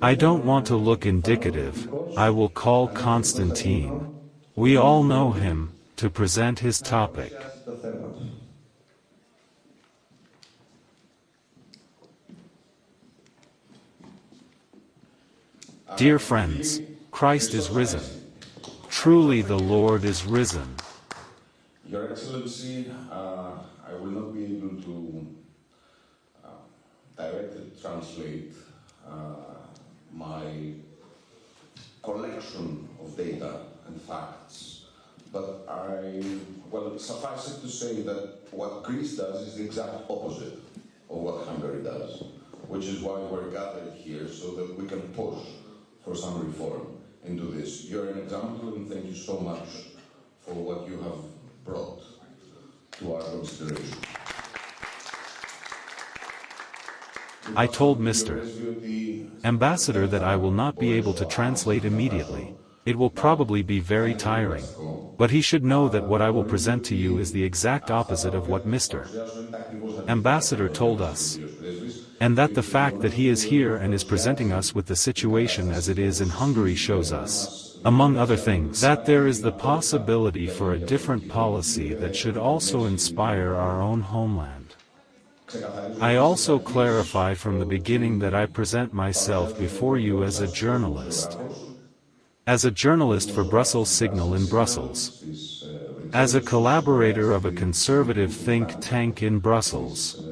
I don't want to look indicative, I will call Constantine. We all know him, to present his topic. Dear friends, Christ is risen. Truly the Lord is risen. Your Excellency, I will not be able to directly translate my collection of data and facts, but suffice it to say that what Greece does is the exact opposite of what Hungary does, which is why we're gathered here, so that we can push for some reform into this. You're an example, and thank you so much for what you have brought to our consideration. I told Mr. Ambassador that I will not be able to translate immediately. It will probably be very tiring. But he should know that what I will present to you is the exact opposite of what Mr. Ambassador told us. And that the fact that he is here and is presenting us with the situation as it is in Hungary shows us, among other things, that there is the possibility for a different policy that should also inspire our own homeland. I also clarify from the beginning that I present myself before you as a journalist. As a journalist for Brussels Signal in Brussels. As a collaborator of a conservative think tank in Brussels.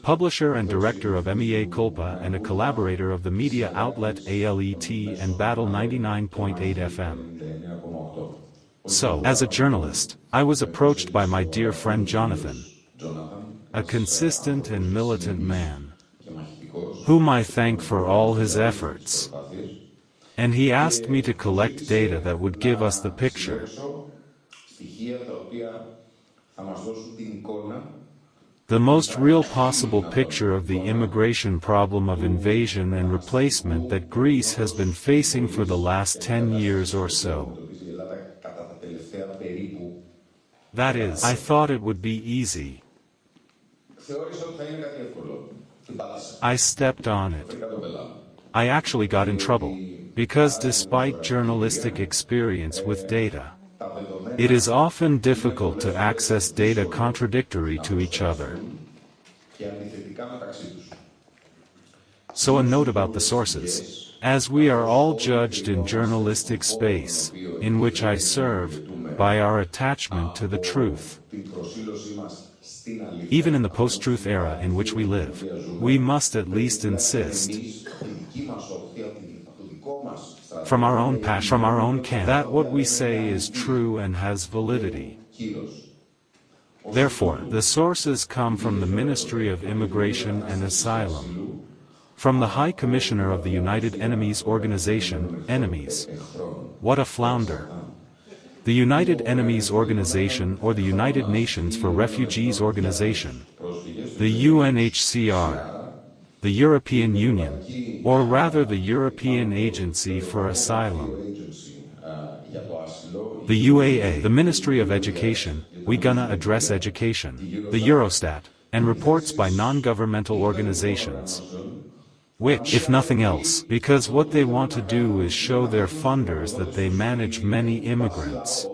Publisher and director of MEA Culpa and a collaborator of the media outlet ALET and Battle 99.8 FM. So, as a journalist, I was approached by my dear friend Jonathan, a consistent and militant man, whom I thank for all his efforts. And he asked me to collect data that would give us the picture. The most real possible picture of the immigration problem of invasion and replacement that Greece has been facing for the last 10 years or so. That is, I thought it would be easy. I stepped on it. I actually got in trouble, because despite journalistic experience with data, it is often difficult to access data contradictory to each other. So a note about the sources. As we are all judged in journalistic space, in which I serve, by our attachment to the truth. Even in the post-truth era in which we live, we must at least insist, from our own passion, from our own camp, that what we say is true and has validity. Therefore, the sources come from the Ministry of Immigration and Asylum, from the High Commissioner of the United Enemies Organization, Enemies. What a flounder! The United Enemies Organization or the United Nations for Refugees Organization, the UNHCR, the European Union, or rather the European Agency for Asylum, the UAA, the Ministry of Education, we gonna address education, the Eurostat, and reports by non-governmental organizations. Which, if nothing else, because what they want to do is show their funders that they manage many immigrants.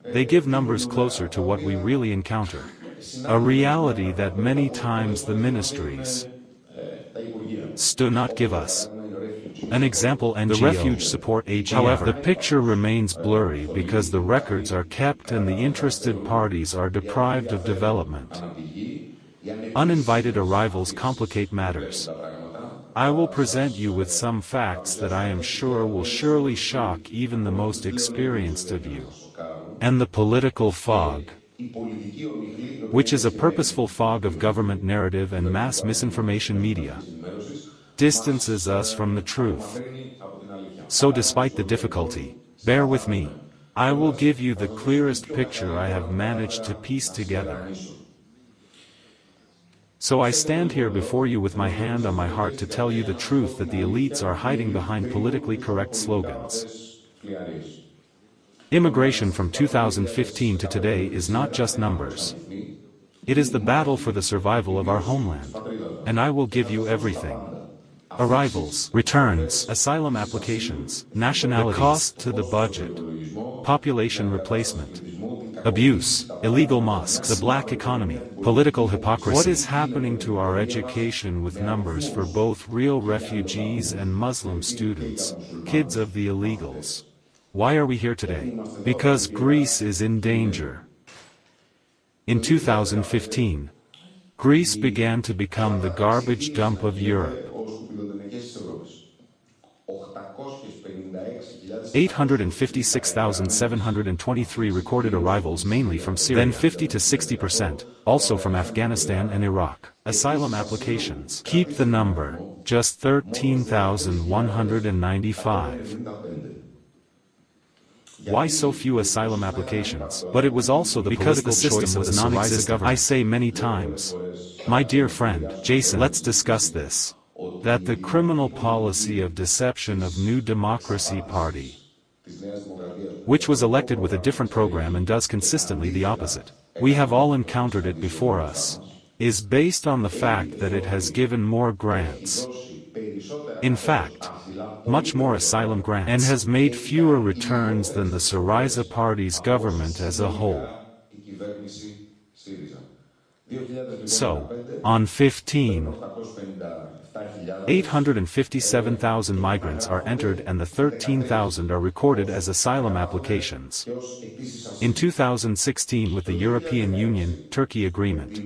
They give numbers closer to what we really encounter. A reality that many times the ministries do not give us. An example, NGO, the Refuge Support Agency. However, the picture remains blurry because the records are kept and the interested parties are deprived of development. Uninvited arrivals complicate matters. I will present you with some facts that I am sure will surely shock even the most experienced of you. And the political fog, which is a purposeful fog of government narrative and mass misinformation media, distances us from the truth. So despite the difficulty, bear with me. I will give you the clearest picture I have managed to piece together. So I stand here before you with my hand on my heart to tell you the truth that the elites are hiding behind politically correct slogans. Immigration from 2015 to today is not just numbers. It is the battle for the survival of our homeland. And I will give you everything. Arrivals, returns, asylum applications, nationalities, the cost to the budget, population replacement, abuse, illegal mosques, the black economy, political hypocrisy. What is happening to our education with numbers for both real refugees and Muslim students, kids of the illegals? Why are we here today? Because Greece is in danger. In 2015, Greece began to become the garbage dump of Europe. 856,723 recorded arrivals, mainly from Syria, then 50 to 60%, also from Afghanistan and Iraq. Asylum applications, keep the number, just 13,195. Why so few asylum applications? But it was also the political choice of the non-existent government. I say many times, my dear friend, Jason, let's discuss this. That the criminal policy of deception of New Democracy Party, which was elected with a different program and does consistently the opposite, we have all encountered it before us, is based on the fact that it has given more grants. In fact, much more asylum grants, and has made fewer returns than the Syriza party's government as a whole. So, on 857,000 migrants are entered and the 13,000 are recorded as asylum applications. In 2016, with the European Union-Turkey agreement,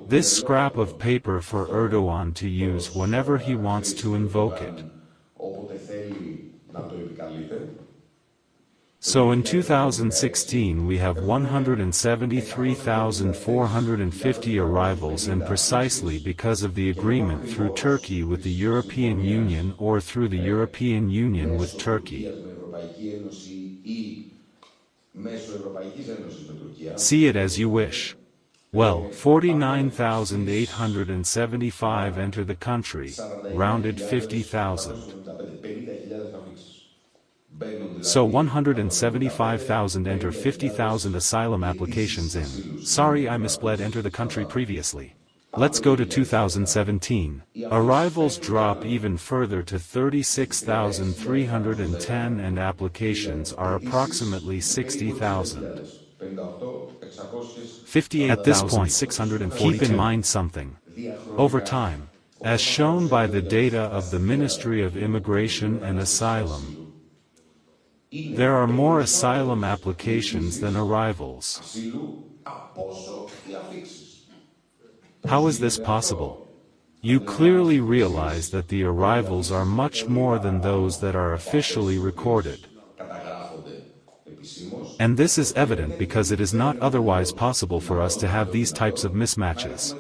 this scrap of paper for Erdogan to use whenever he wants to invoke it. So in 2016 we have 173,450 arrivals, and precisely because of the agreement through Turkey with the European Union or through the European Union with Turkey. See it as you wish. Well, 49,875 enter the country, rounded 50,000. So 175,000 enter 50,000 asylum applications in. Sorry, I misspelled enter the country previously. Let's go to 2017. Arrivals drop even further to 36,310 and applications are approximately 60,000. 58,642. At this point, keep in mind something. Over time, as shown by the data of the Ministry of Immigration and Asylum, there are more asylum applications than arrivals. How is this possible? You clearly realize that the arrivals are much more than those that are officially recorded. And this is evident because it is not otherwise possible for us to have these types of mismatches.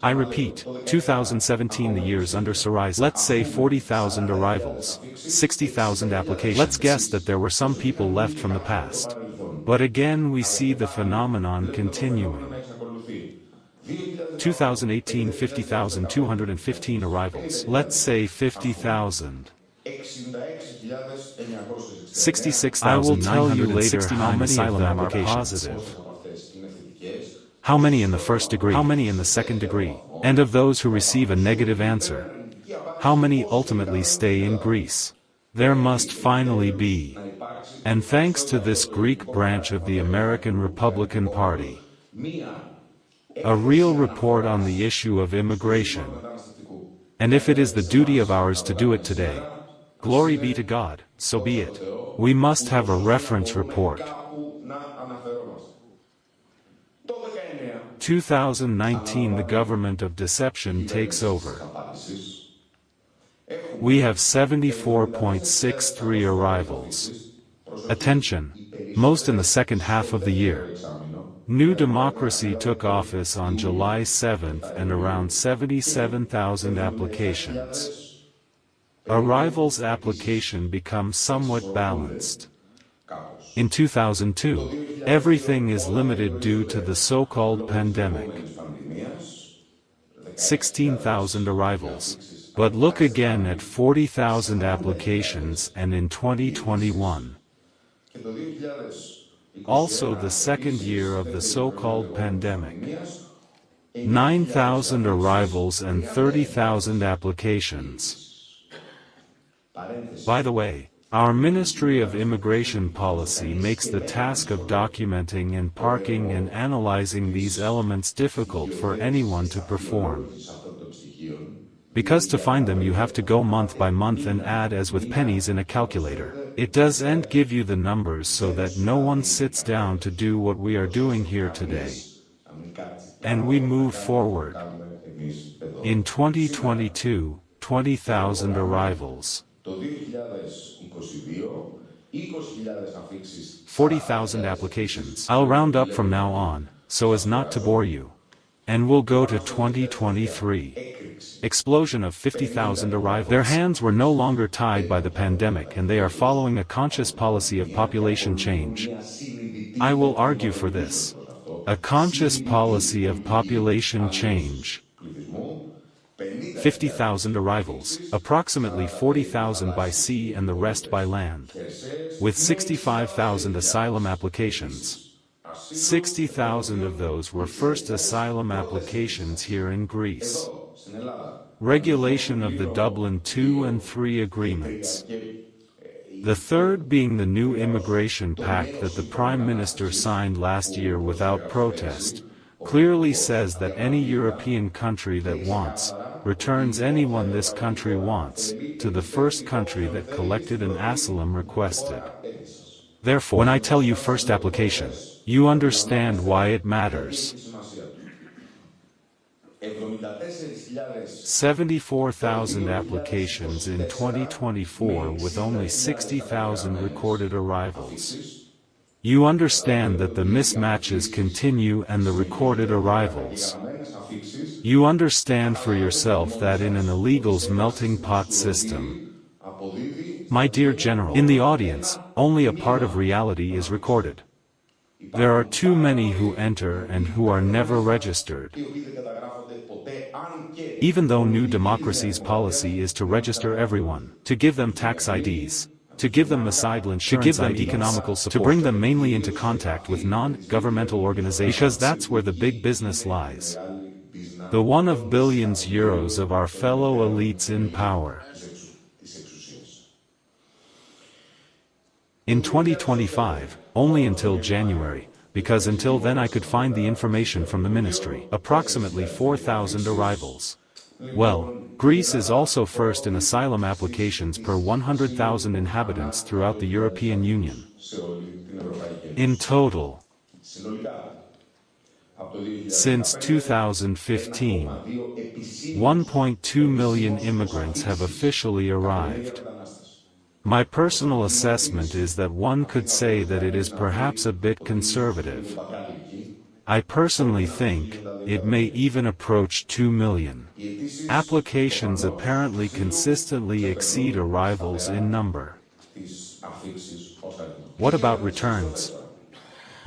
I repeat, 2017, the years under Syriza. Let's say 40,000 arrivals, 60,000 applications. Let's guess that there were some people left from the past. But again we see the phenomenon continuing. 2018, 50,215 arrivals. Let's say 50,000. 66,969 I will tell you later how many of them are positive. How many in the first degree? How many in the second degree? And of those who receive a negative answer, how many ultimately stay in Greece? There must finally be, and thanks to this Greek branch of the American Republican Party, a real report on the issue of immigration. And if it is the duty of ours to do it today, glory be to God, so be it. We must have a reference report. 2019, the government of deception takes over. We have 74.63 arrivals. Attention! Most in the second half of the year. New Democracy took office on July 7th and around 77,000 applications. Arrivals application becomes somewhat balanced. In 2002, everything is limited due to the so-called pandemic. 16,000 arrivals. But look again at 40,000 applications, and in 2021. Also the second year of the so-called pandemic. 9,000 arrivals and 30,000 applications. By the way, our Ministry of Immigration Policy makes the task of documenting and parking and analyzing these elements difficult for anyone to perform. Because to find them you have to go month by month and add as with pennies in a calculator. It doesn't give you the numbers so that no one sits down to do what we are doing here today. And we move forward. In 2022, 20,000 arrivals. 40,000 applications. I'll round up from now on, so as not to bore you. And we'll go to 2023. Explosion of 50,000 arrivals. Their hands were no longer tied by the pandemic and they are following a conscious policy of population change. I will argue for this. A conscious policy of population change. 50,000 arrivals, approximately 40,000 by sea and the rest by land. With 65,000 asylum applications. 60,000 of those were first asylum applications here in Greece. Regulation of the Dublin II and III agreements. The third being the new immigration pact that the Prime Minister signed last year without protest, clearly says that any European country that wants, returns anyone this country wants, to the first country that collected an asylum requested. Therefore, when I tell you first application, you understand why it matters. 74,000 applications in 2024 with only 60,000 recorded arrivals. You understand that the mismatches continue and the recorded arrivals. You understand for yourself that in an illegals melting pot system, my dear General, in the audience, only a part of reality is recorded. There are too many who enter and who are never registered. Even though New Democracy's policy is to register everyone, to give them tax IDs, to give them asylum insurance, to give them economical support, to bring them mainly into contact with non-governmental organizations, because that's where the big business lies. The one of billions euros of our fellow elites in power. In 2025, only until January, because until then I could find the information from the ministry, approximately 4,000 arrivals. Well, Greece is also first in asylum applications per 100,000 inhabitants throughout the European Union. In total, since 2015, 1.2 million immigrants have officially arrived. My personal assessment is that one could say that it is perhaps a bit conservative. I personally think it may even approach 2 million. Applications apparently consistently exceed arrivals in number. What about returns?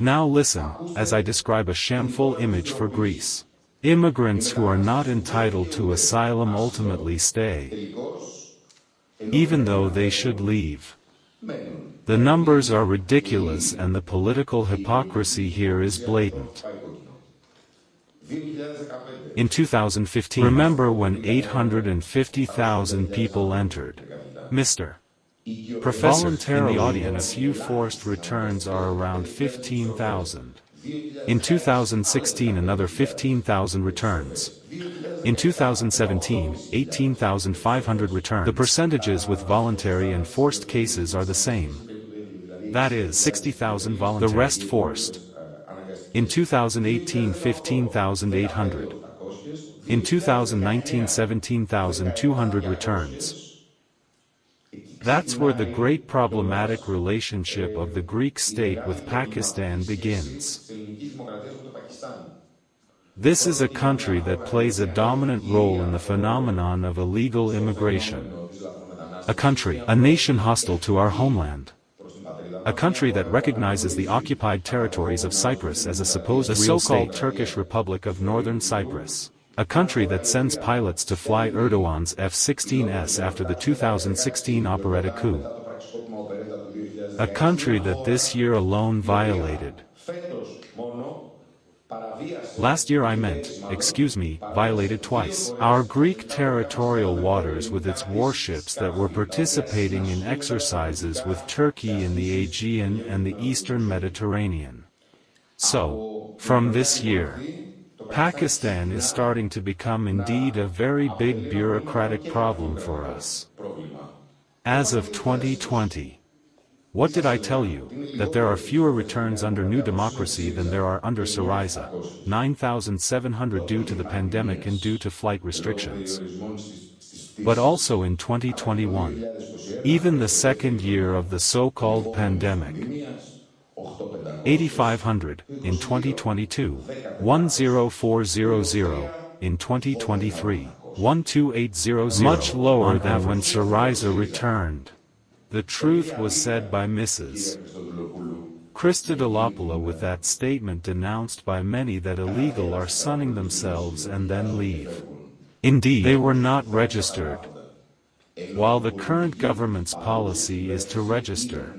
Now listen, as I describe a shameful image for Greece. Immigrants who are not entitled to asylum ultimately stay, even though they should leave. The numbers are ridiculous and the political hypocrisy here is blatant. In 2015, remember when 850,000 people entered? Mr. Professor, voluntarily, in the audience, few forced returns are around 15,000. In 2016 another 15,000 returns. In 2017, 18,500 returns. The percentages with voluntary and forced cases are the same. That is 60,000 voluntary, the rest forced. In 2018 15,800. In 2019 17,200 returns. That's where the great problematic relationship of the Greek state with Pakistan begins. This is a country that plays a dominant role in the phenomenon of illegal immigration. A country, a nation hostile to our homeland. A country that recognizes the occupied territories of Cyprus as a supposed real so-called Turkish Republic of Northern Cyprus. A country that sends pilots to fly Erdogan's F-16s after the 2016 operetta coup. A country that this year alone violated Last year I violated twice. Our Greek territorial waters with its warships that were participating in exercises with Turkey in the Aegean and the Eastern Mediterranean. So, from this year, Pakistan is starting to become indeed a very big bureaucratic problem for us. As of 2020, what did I tell you? That there are fewer returns under New Democracy than there are under Syriza, 9,700 due to the pandemic and due to flight restrictions. But also in 2021, even the second year of the so-called pandemic, 8,500 in 2022, 10400 in 2023, 12800, much lower than when Syriza returned. The truth was said by Mrs. Christodoulopoulos with that statement denounced by many that illegal are sunning themselves and then leave. Indeed, they were not registered, while the current government's policy is to register,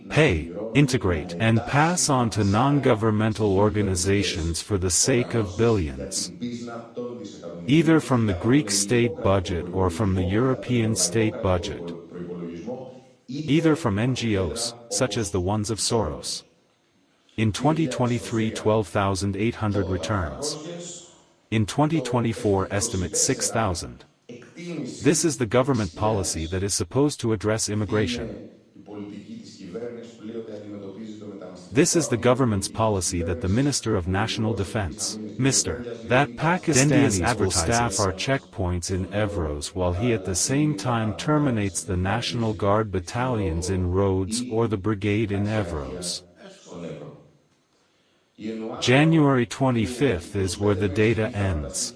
pay, integrate, and pass on to non-governmental organizations for the sake of billions, either from the Greek state budget or from the European state budget, either from NGOs, such as the ones of Soros. In 2023 12,800 returns. In 2024 estimate 6,000. This is the government policy that is supposed to address immigration. This is the government's policy that the Minister of National Defense, that Pakistanis will staff our checkpoints in Evros while he at the same time terminates the National Guard battalions in Rhodes or the brigade in Evros. January 25th is where the data ends.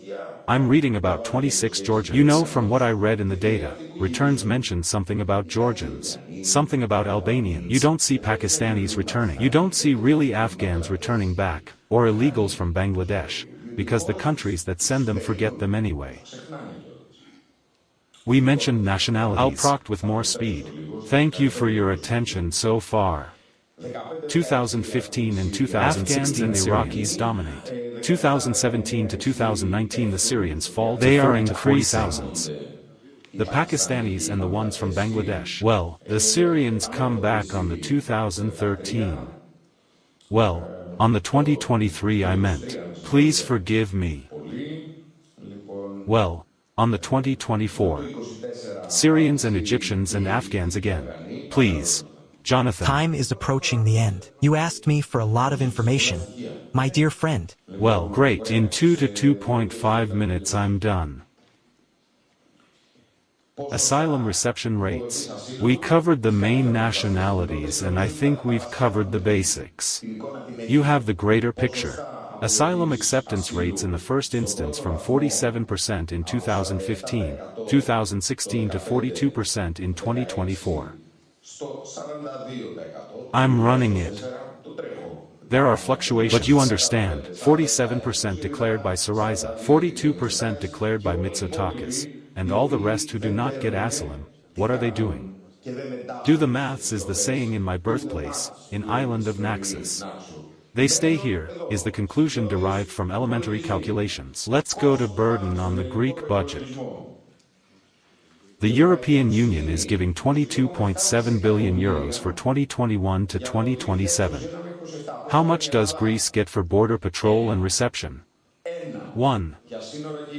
I'm reading about 26 Georgians. You know from what I read in the data, returns mention something about Georgians, something about Albanians. You don't see Pakistanis returning. You don't see really Afghans returning back, or illegals from Bangladesh, because the countries that send them forget them anyway. We mentioned nationalities. I'll proct with more speed. Thank you for your attention so far. 2015 and 2016 the Iraqis dominate. 2017 to 2019 the Syrians fall. They are in 40,000s. The Pakistanis and the ones from Bangladesh. Well, the Syrians come back on the 2013. Well, on the 2023 I meant. Please forgive me. Well, on the 2024. Syrians and Egyptians and Afghans again. Please. Jonathan. Time is approaching the end. You asked me for a lot of information, my dear friend. Well, great. In 2 to 2.5 minutes I'm done. Asylum reception rates. We covered the main nationalities and I think we've covered the basics. You have the greater picture. Asylum acceptance rates in the first instance from 47% in 2015, 2016 to 42% in 2024. I'm running it. There are fluctuations. But you understand, 47% declared by Syriza, 42% declared by Mitsotakis, and all the rest who do not get asylum, what are they doing? Do the maths is the saying in my birthplace, in island of Naxos. They stay here, is the conclusion derived from elementary calculations. Let's go to burden on the Greek budget. The European Union is giving 22.7 billion euros for 2021 to 2027. How much does Greece get for border patrol and reception? 1.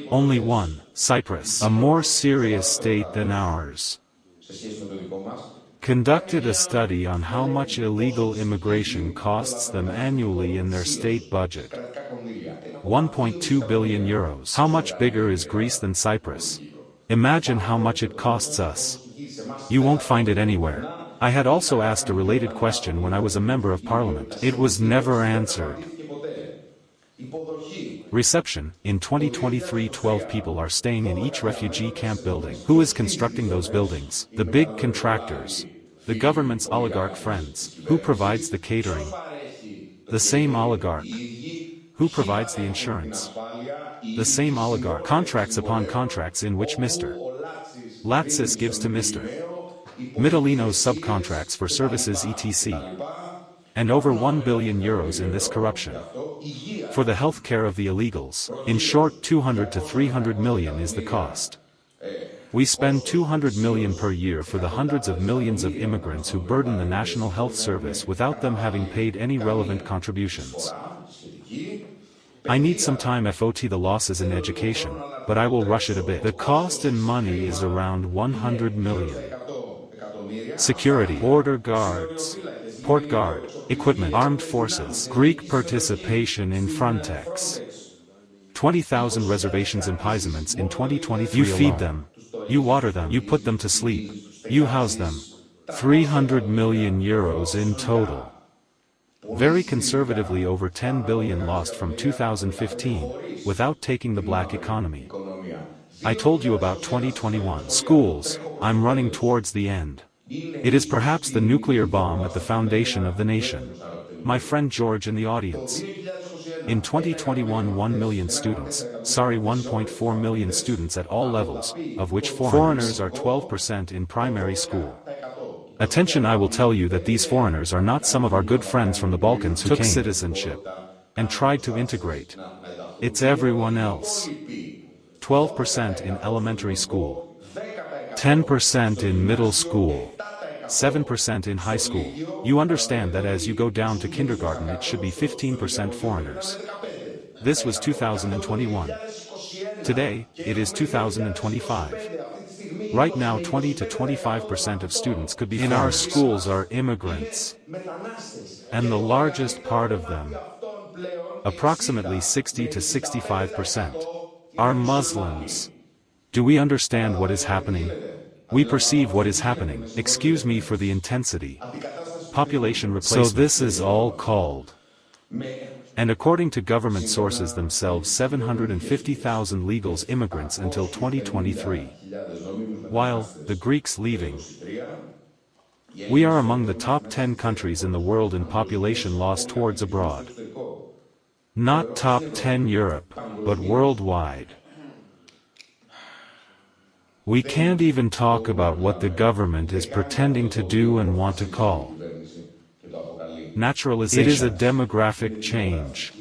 Only 1. Cyprus, a more serious state than ours, conducted a study on how much illegal immigration costs them annually in their state budget. 1.2 billion euros. How much bigger is Greece than Cyprus? Imagine how much it costs us. You won't find it anywhere. I had also asked a related question when I was a member of parliament. It was never answered. Reception. In 2023 12 people are staying in each refugee camp building. Who is constructing those buildings? The big contractors. The government's oligarch friends. Who provides the catering? The same oligarch. Who provides the insurance? The same oligarch. Contracts upon contracts in which Mr. Latsis gives to Mr. Middleno's subcontracts for services etc. and over 1 billion euros in this corruption. For the health care of the illegals, in short 200 to 300 million is the cost. We spend 200 million per year for the hundreds of millions of immigrants who burden the National Health Service without them having paid any relevant contributions. I need some time FOT the losses in education, but I will rush it a bit. The cost in money is around 100 million. Security, border guards, port guard, equipment, armed forces, Greek participation in Frontex. 20,000 reservations imprisonments in 2023 alone. You feed them. You water them. You put them to sleep. You house them. 300 million euros in total. Very conservatively over 10 billion lost from 2015, without taking the black economy. I told you about 2021. Schools, I'm running towards the end. It is perhaps the nuclear bomb at the foundation of the nation. My friend George in the audience. In 2021 1 million students, 1.4 million students at all levels, of which foreigners are 12% in primary school. Attention, I will tell you that these foreigners are not some of our good friends from the Balkans who took citizenship and tried to integrate. It's everyone else. 12% in elementary school, 10% in middle school, 7% in high school. You understand that as you go down to kindergarten it should be 15% foreigners. This was 2021. Today, it is 2025. Right now 20 to 25% of students could be foreigners. In our schools are immigrants. And the largest part of them, approximately 60 to 65%, are Muslims. Do we understand what is happening? We perceive what is happening. Excuse me for the intensity. Population replacement. So this is all called. And according to government sources themselves 750,000 legals immigrants until 2023. While, the Greeks leaving. We are among the top 10 countries in the world in population loss towards abroad. Not top 10 Europe, but worldwide. We can't even talk about what the government is pretending to do and want to call naturalization. It is a demographic change.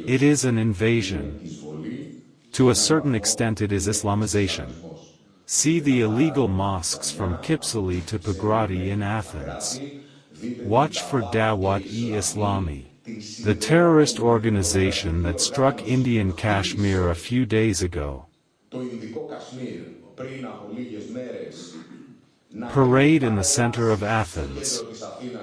It is an invasion. To a certain extent it is Islamization. See the illegal mosques from Kypsili to Pagrati in Athens. Watch for Dawat-e-Islami, the terrorist organization that struck Indian Kashmir a few days ago. Parade in the center of Athens.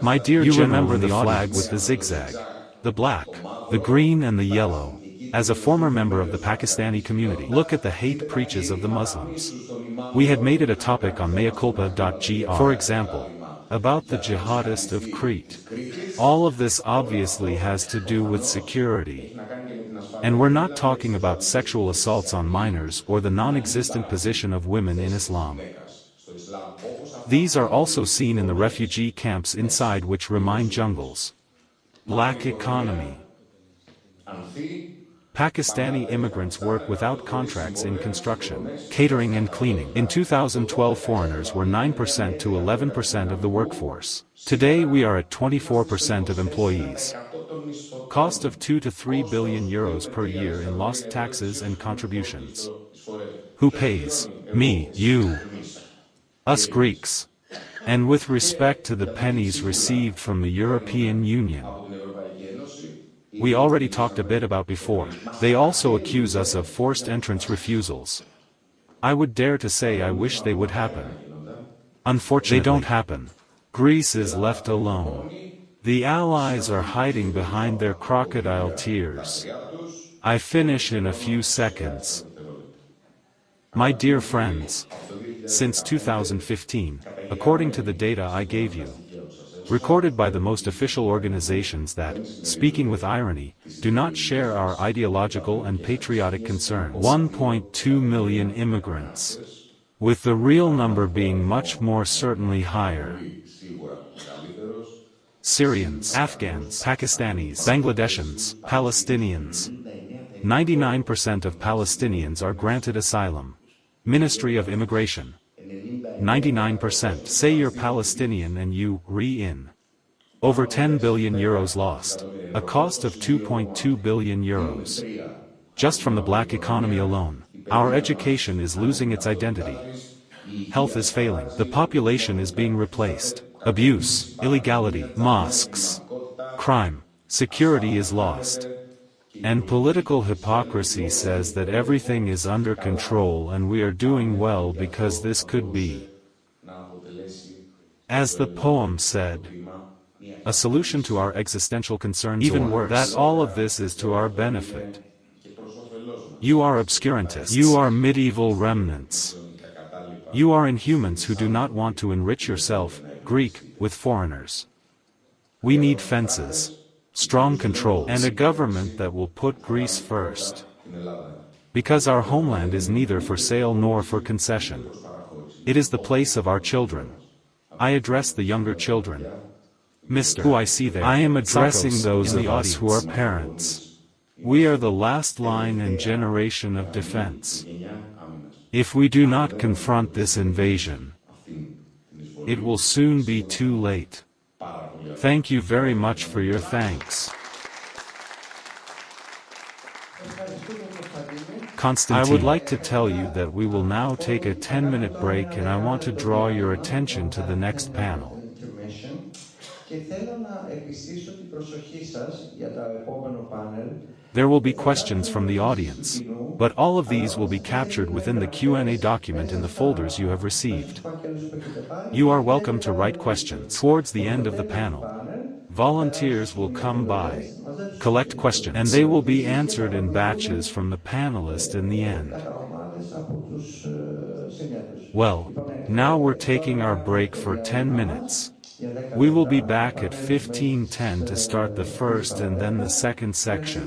My dear, you remember the flag with the zigzag, the black, the green and the yellow. As a former member of the Pakistani community, look at the hate preaches of the Muslims. We had made it a topic on meaculpa.gr, for example, about the jihadist of Crete. All of this obviously has to do with security. And we're not talking about sexual assaults on minors or the non-existent position of women in Islam. These are also seen in the refugee camps inside which remain jungles. Black economy. Pakistani immigrants work without contracts in construction, catering and cleaning. In 2012 foreigners were 9% to 11% of the workforce. Today we are at 24% of employees. Cost of 2 to 3 billion euros per year in lost taxes and contributions. Who pays? Me, you. Us Greeks. And with respect to the pennies received from the European Union. We already talked a bit about before. They also accuse us of forced entrance refusals. I would dare to say I wish they would happen. Unfortunately, they don't happen. Greece is left alone. The Allies are hiding behind their crocodile tears. I finish in a few seconds. My dear friends, since 2015, according to the data I gave you, recorded by the most official organizations that, speaking with irony, do not share our ideological and patriotic concerns. 1.2 million immigrants, with the real number being much more certainly higher. Syrians, Afghans, Pakistanis, Bangladeshis, Palestinians. 99% of Palestinians are granted asylum. Ministry of Immigration. 99% say you're Palestinian and you re-in. Over 10 billion euros lost. A cost of 2.2 billion euros. Just from the black economy alone. Our education is losing its identity. Health is failing. The population is being replaced. Abuse, illegality, mosques, crime, security is lost. And political hypocrisy says that everything is under control and we are doing well because this could be, as the poem said, a solution to our existential concerns. Even worse, that all of this is to our benefit. You are obscurantists. You are medieval remnants. You are inhumans who do not want to enrich yourself, Greek, with foreigners. We need fences, strong controls, and a government that will put Greece first. Because our homeland is neither for sale nor for concession. It is the place of our children. I address the younger children. Mr. Who I see there. I am addressing those of us who are parents. We are the last line and generation of defense. If we do not confront this invasion, it will soon be too late. Thank you very much for your thanks. Constantine. I would like to tell you that we will now take a 10-minute break and I want to draw your attention to the next panel. There will be questions from the audience, but all of these will be captured within the Q&A document in the folders you have received. You are welcome to write questions. Towards the end of the panel, volunteers will come by, collect questions, and they will be answered in batches from the panelists in the end. Well, now we're taking our break for 10 minutes. We will be back at 15:10 to start the first and then the second section.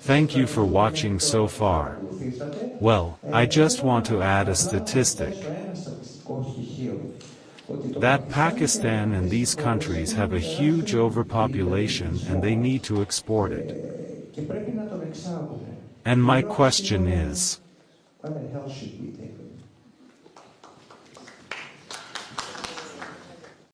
Thank you for watching so far. Well, I just want to add a statistic. That Pakistan and these countries have a huge overpopulation and they need to export it. And my question is,